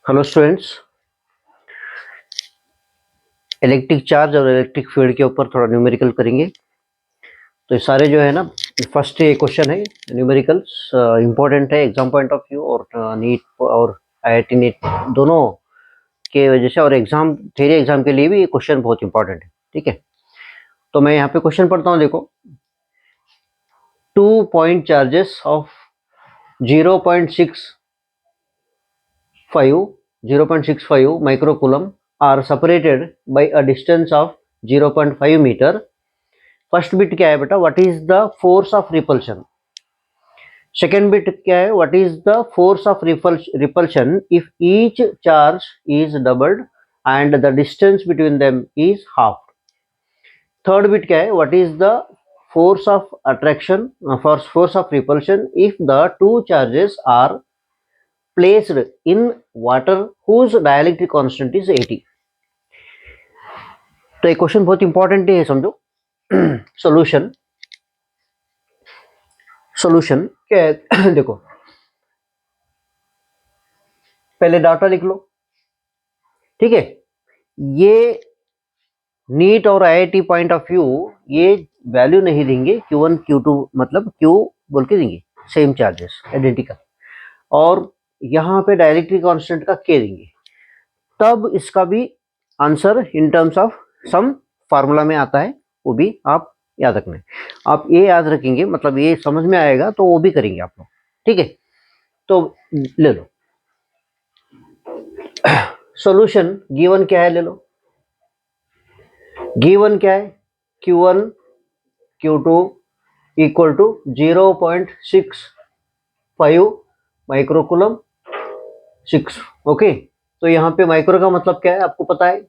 Hello students, electric charge और electric field के ऊपर थोड़ा न्यूमेरिकल करेंगे। तो ये सारे जो है ना, फर्स्ट ये क्वेश्चन है न्यूमेरिकल्स, इंपॉर्टेंट है एग्जाम पॉइंट ऑफ व्यू और नीट और आईआईटी नीट दोनों के वजह से, और एग्जाम थ्योरी एग्जाम के लिए भी ये क्वेश्चन बहुत इंपॉर्टेंट है। ठीक है, तो मैं यहाँ पे क्वेश्चन पढ़ता हूँ। देखो, 2 point charges of 0.65 microcoulomb are separated by a distance of 0.5 meter. First bit क्या है बेटा? What is the force of repulsion. Second bit क्या है? What is the force of repulsion if each charge is doubled and the distance between them is half. Third bit क्या है? What is the force of attraction force of repulsion if the two charges are placed in water whose dielectric constant is 80। तो एक question बहुत important है, समझो। Solution क्या है? देखो, पहले डाटा लिख लो। ठीक है, ये नीट और आईआईटी पॉइंट ऑफ व्यू ये वैल्यू नहीं देंगे, Q1 Q2 मतलब Q बोल के देंगे, सेम चार्जेस आइडेंटिकल, और यहाँ पे डायरेक्टली कांस्टेंट का K देंगे। तब इसका भी answer in terms of some formula में आता है, वो भी आप याद रखना है। आप ये याद रखेंगे, मतलब ये समझ में आएगा तो वो भी करेंगे आप लोग। ठीक है, तो ले लो सॉल्यूशन। गिवन क्या है? ले लो, गिवन क्या है? Q1 Q2 equal to 0.65 microcoulomb 6। Okay, तो यहाँ पे माइक्रो का मतलब क्या है आपको पता है,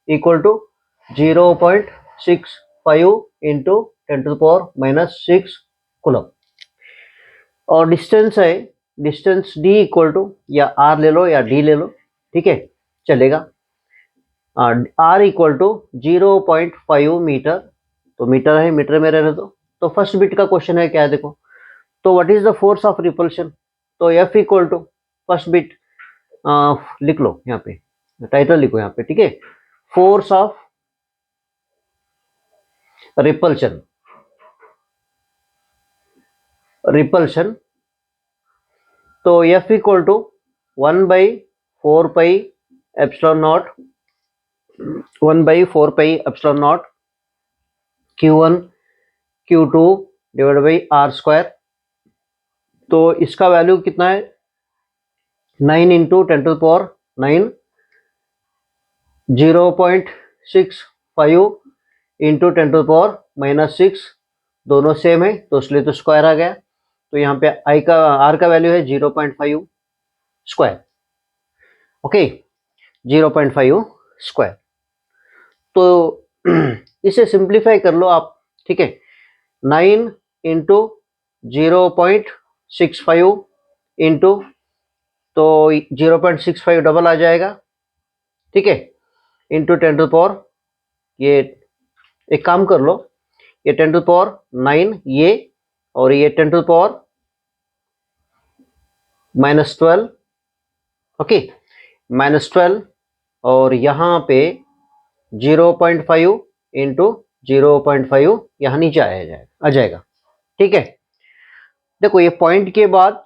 इक्वल टू 0.65 इंटू 10⁻⁻6 कुलम। और डिस्टेंस है, डिस्टेंस d इक्वल टू, या r ले लो या d ले लो, ठीक है, चलेगा। r इक्वल टू 0.5 मीटर, तो मीटर है, मीटर में रहने दो। तो फर्स्ट बिट का क्वेश्चन है क्या है? देखो, तो what is the force of repulsion. तो F equal to, first bit लिख लो, यहाँ पे टाइटल लिखो यहाँ पे। ठीक है, फोर्स ऑफ रिपल्शन, तो F equal to 1/4πε0 Q1 Q2 divide by r square. तो इसका वैल्यू कितना है? 9 इंटू 10⁻⁹, 0.65 इंटू 10⁻⁻6, दोनों सेम है तो इसलिए तो स्क्वायर आ गया। तो यहाँ पे आई का, आर का वैल्यू है 0.5 स्क्वायर। Okay, 0.5 square. तो इसे सिंप्लीफाई कर लो आप। ठीक है, 9 इंटू 0.65 इंटू, तो 0.65 डबल आ जाएगा। ठीक है, इंटू 10⁻, ये एक काम कर लो, ये 10⁻9 ये, और ये 10⁻12, ओके, -12, और यहाँ पे 0.5 इंटू 0.5 यहाँ नीचे आ जाएगा। ठीक है, देखो ये पॉइंट के बाद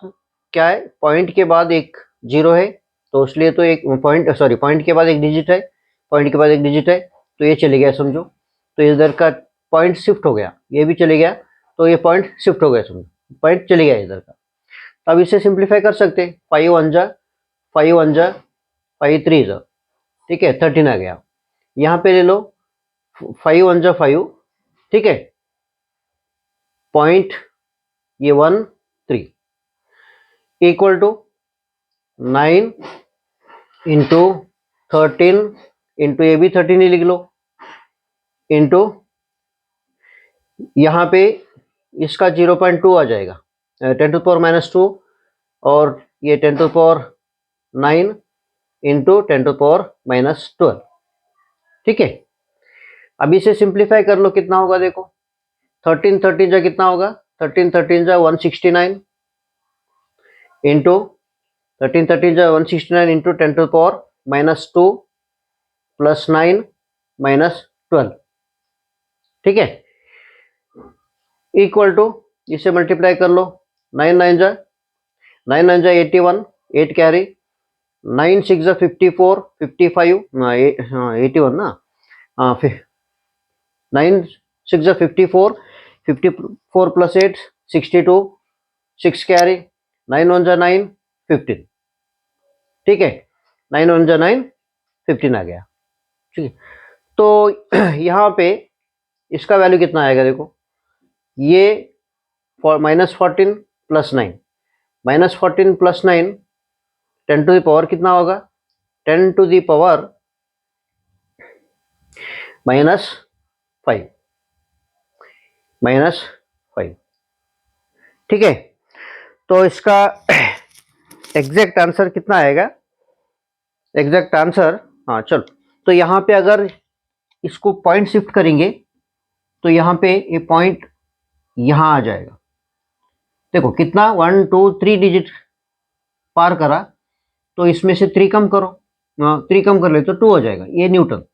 क्या है? पॉइंट के बाद एक जीरो है, तो इसलिए तो एक पॉइंट, सॉरी, पॉइंट के बाद एक डिजिट है, पॉइंट के बाद एक डिजिट है, तो ये चले गया समझो। तो इधर का पॉइंट शिफ्ट हो गया, ये भी चले गया, तो ये पॉइंट शिफ्ट हो गया समझो, पॉइंट चले गया इधर का। अब इसे सिंप्लीफाई कर सकते हैं, 5 1 जा 5 1 जा 5 3 जा, ठीक है, 13 आ गया। यहाँ पे ले लो 5 1 जा 5, ठीक है, पॉइंट ये 1 3 इक्वल टू 9 इंटू 13 इंटू, ये भी 13 ही लिख लो, इंटू यहाँ पे इसका 0.2 आ जाएगा, 10⁻⁻2, और ये 10⁻9 इंटू 10⁻⁻12। ठीक है, अब इसे सिंप्लीफाई कर लो, कितना होगा देखो, 13 13 जा कितना होगा, 13 13 जा 169 इंटू 13 13 जो 169 इंटू 10⁻⁻2 प्लस 9 माइनस 12, ठीक है, इक्वल टू इसे मल्टीप्लाई कर लो, 9 9 जा 81, 8 कैरी, 9 6 जा 54, 55 81 ना, हाँ 9 6 जा 54, 54 प्लस 8 62, 6 कैरी, 9 1 जा 9 15, ठीक है, 9 1 जा 9 15 आ गया, ठीक है। तो यहाँ पे इसका वैल्यू कितना आएगा, देखो ये -14 plus 9, -14 plus 9 10 to the power कितना होगा, 10 टू द पावर -5, -5, ठीक है। तो इसका एग्जैक्ट आंसर कितना आएगा, एग्जैक्ट आंसर, हाँ चलो, तो यहाँ पे अगर इसको पॉइंट शिफ्ट करेंगे तो यहाँ पे ये पॉइंट यहाँ आ जाएगा, देखो कितना 1 2 3 डिजिट पार करा, तो इसमें से 3 कम करो, 3 कम कर ले तो 2 हो जाएगा, ये न्यूटन,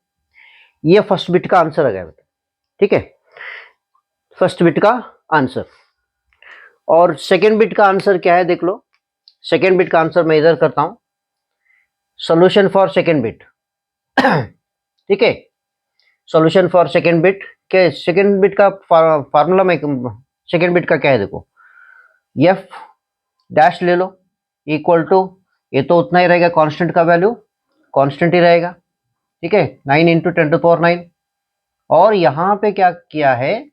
ये फर्स्ट बिट का आंसर आ गया बेटा, ठीक है, फर्स्ट बिट का आंसर। और सेकेंड बिट का आंसर क्या है देख लो, सेकेंड बिट का आंसर मैं इधर करता हूं, सॉल्यूशन फॉर सेकेंड बिट, ठीक है, सॉल्यूशन फॉर सेकेंड बिट के, सेकेंड बिट का फार्मूला में सेकेंड बिट का क्या है, देखो एफ डैश ले लो, इक्वल टू, ये तो उतना ही रहेगा, कांस्टेंट का वैल्यू कांस्टेंट ही रहेगा, ठीक है, 9 इंटू 10⁻⁹, और यहाँ पे क्या किया है,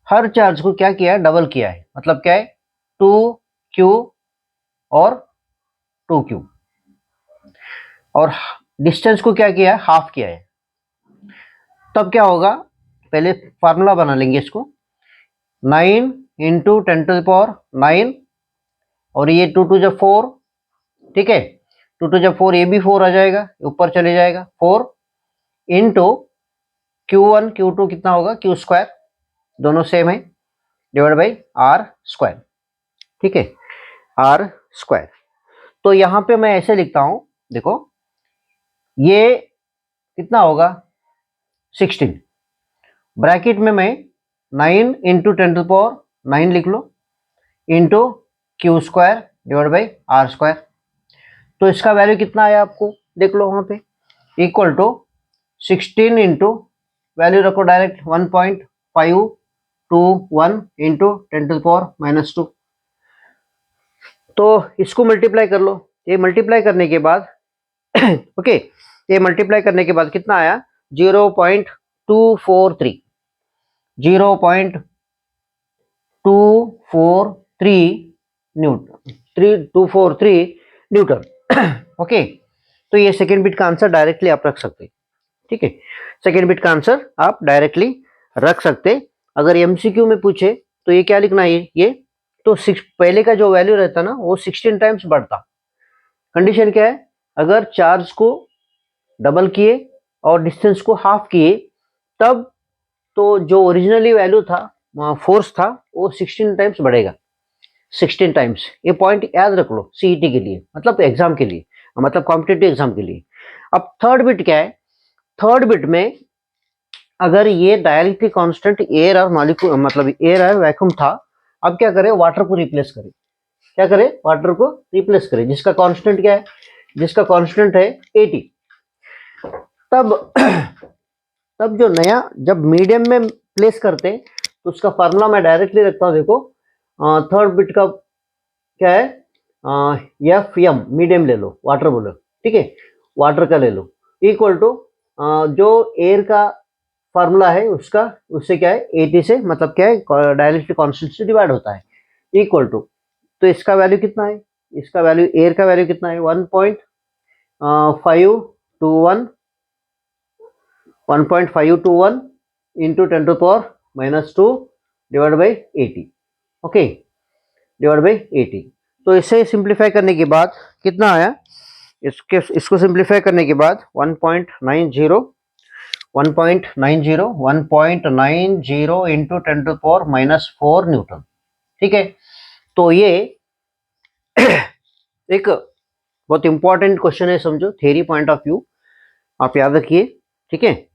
हर चार्ज को क्या किया है, डबल किया है, मतलब क्या है 2q और 2q, और डिस्टेंस को क्या किया है, हाफ किया है। तब क्या होगा, पहले फार्मूला बना लेंगे इसको, 9 इंटू 10⁻⁹, और ये 2 2 जब 4, ठीक है, 2 2 जब 4, ये भी 4 आ जाएगा, ऊपर चले जाएगा, 4 इंटू Q1 Q2 कितना होगा, Q स्क्वायर, दोनों सेम है, डिवाइड बाई R स्क्वायर, ठीक है, R स्क्वायर। तो यहाँ पे मैं ऐसे लिखता हूं, देखो ये कितना होगा 16, ब्रैकेट में मैं 9 इंटू 10⁻⁹ लिख लो, into Q square divide by R square, तो इसका वैल्यू कितना आया आपको देख लो वहां पे, इक्वल टू 16 इंटू, वैल्यू रखो डायरेक्ट 1.521 इंटू 10⁻⁻², तो इसको मल्टीप्लाई कर लो, ये मल्टीप्लाई करने के बाद ओके, ये मल्टीप्लाई करने के बाद कितना आया, 0.243, 0.243 न्यूटन, 243 न्यूटन, ओके। तो ये सेकेंड बिट का आंसर डायरेक्टली आप रख सकते, ठीक है, सेकेंड बिट का आंसर आप डायरेक्टली रख सकते। अगर एमसीक्यू में पूछे तो ये क्या लिखना है, ये तो पहले का जो वैल्यू रहता ना वो 16 टाइम्स बढ़ता। कंडीशन क्या है, अगर चार्ज को डबल किए और डिस्टेंस को हाफ किए, तब तो जो ओरिजिनली वैल्यू था, फोर्स था, वो 16 टाइम्स बढ़ेगा, 16 टाइम्स। ये पॉइंट याद रख लो सीईटी के लिए, मतलब एग्जाम के लिए, मतलब कॉम्पिटिटिव एग्जाम के लिए। अब थर्ड बिट क्या है, थर्ड बिट में अगर ये डायइलेक्ट्रिक कांस्टेंट एयर और मॉलिक्यूल, मतलब एयर और वैक्यूम था, अब क्या करें, वाटर को रिप्लेस करें, क्या करें, वाटर को रिप्लेस करें, जिसका कांस्टेंट क्या है, जिसका कांस्टेंट है 80। तब तब जो नया, जब मीडियम में प्लेस करते तो उसका फार्मूला मैं डायरेक्टली रखता हूं, देखो थर्ड बिट का क्या है, एफ एम, मीडियम ले लो, वाटर बोलो, ठीक है, वाटर का ले लो, इक्वल टू जो एयर का फार्मूला है उसका, उससे क्या है 80 से, मतलब क्या है डायरेक्टली कांस्टेंट से डिवाइड होता है, इक्वल टू, तो इसका वैल्यू कितना है, इसका वैल्यू, एयर का वैल्यू कितना है, 1.521 into 10⁻⁻² divide by 80, okay, divide by 80। तो इसे सिंप्लीफाई करने के बाद कितना आया, इसको सिंप्लीफाई करने के बाद 1.90 इंटू 10⁻⁻4 न्यूटन, ठीक है। तो ये एक बहुत इंपॉर्टेंट क्वेश्चन है, समझो, थ्योरी पॉइंट ऑफ व्यू आप याद रखिए, ठीक है।